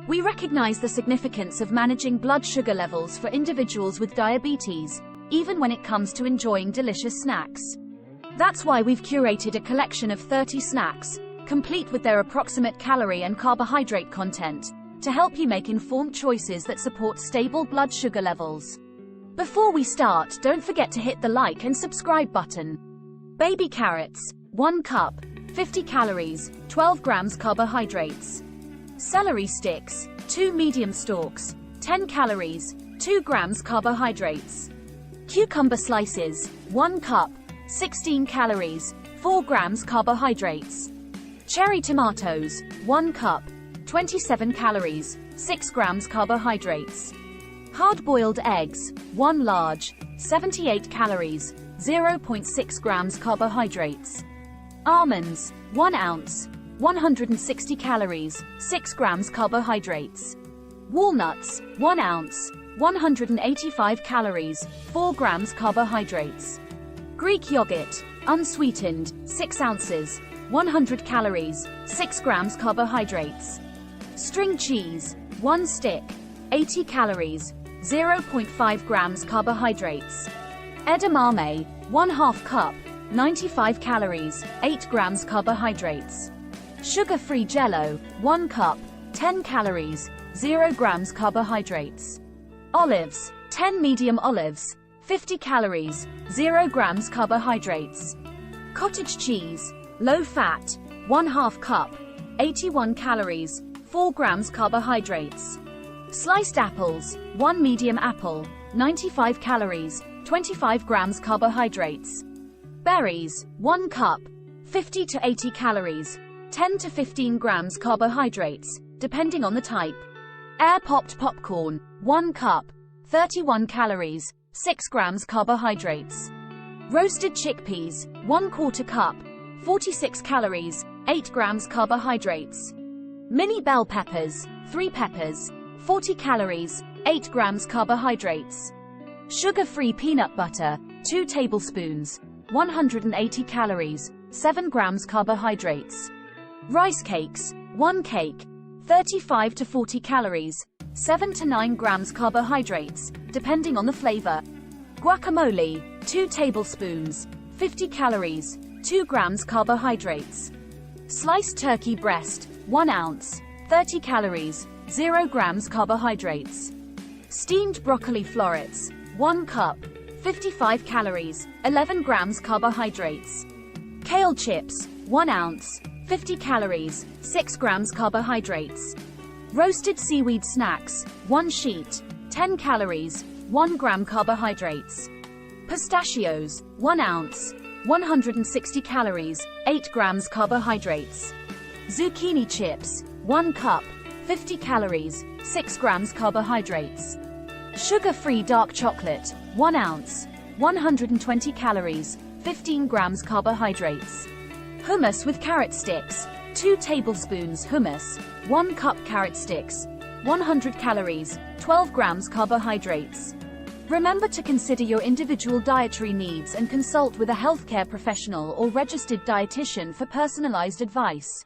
We recognize the significance of managing blood sugar levels for individuals with diabetes, even when it comes to enjoying delicious snacks. That's why we've curated a collection of 30 snacks, complete with their approximate calorie and carbohydrate content, to help you make informed choices that support stable blood sugar levels. Before we start, don't forget to hit the like and subscribe button. Baby carrots, 1 cup, 50 calories, 12 grams carbohydrates. Celery sticks, 2 medium stalks, 10 calories, 2 grams carbohydrates. Cucumber slices, 1 cup, 16 calories, 4 grams carbohydrates. Cherry tomatoes, 1 cup, 27 calories, 6 grams carbohydrates. Hard-boiled eggs, 1 large, 78 calories, 0.6 grams carbohydrates. Almonds, 1 ounce, 160 calories, 6 grams carbohydrates. Walnuts, 1 ounce, 185 calories, 4 grams carbohydrates. Greek yogurt, unsweetened, 6 ounces, 100 calories, 6 grams carbohydrates. String cheese, 1 stick, 80 calories, 0.5 grams carbohydrates. Edamame, 1/2 cup, 95 calories, 8 grams carbohydrates. Sugar-free Jello, 1 cup, 10 calories, 0 grams carbohydrates. Olives, 10 medium olives, 50 calories, 0 grams carbohydrates. Cottage cheese, low fat, 1/2 cup, 81 calories, 4 grams carbohydrates. Sliced apples, 1 medium apple, 95 calories, 25 grams carbohydrates. Berries, 1 cup, 50 to 80 calories, 10 to 15 grams carbohydrates, depending on the type. Air-popped popcorn, 1 cup, 31 calories, 6 grams carbohydrates. Roasted chickpeas, 1/4 cup, 46 calories, 8 grams carbohydrates. Mini bell peppers, 3 peppers, 40 calories, 8 grams carbohydrates. Sugar-free peanut butter, 2 tablespoons, 180 calories, 7 grams carbohydrates. Rice cakes, 1 cake, 35 to 40 calories, 7 to 9 grams carbohydrates, depending on the flavor. Guacamole, 2 tablespoons, 50 calories, 2 grams carbohydrates. Sliced turkey breast, 1 ounce, 30 calories, 0 grams carbohydrates. Steamed broccoli florets, 1 cup, 55 calories, 11 grams carbohydrates. Kale chips, 1 ounce, 50 calories, 6 grams carbohydrates. Roasted seaweed snacks, 1 sheet, 10 calories, 1 gram carbohydrates. Pistachios, 1 ounce, 160 calories, 8 grams carbohydrates. Zucchini chips, 1 cup, 50 calories, 6 grams carbohydrates. Sugar-free dark chocolate, 1 ounce, 120 calories, 15 grams carbohydrates. Hummus with carrot sticks, 2 tablespoons hummus, 1 cup carrot sticks, 100 calories, 12 grams carbohydrates. Remember to consider your individual dietary needs and consult with a healthcare professional or registered dietitian for personalized advice.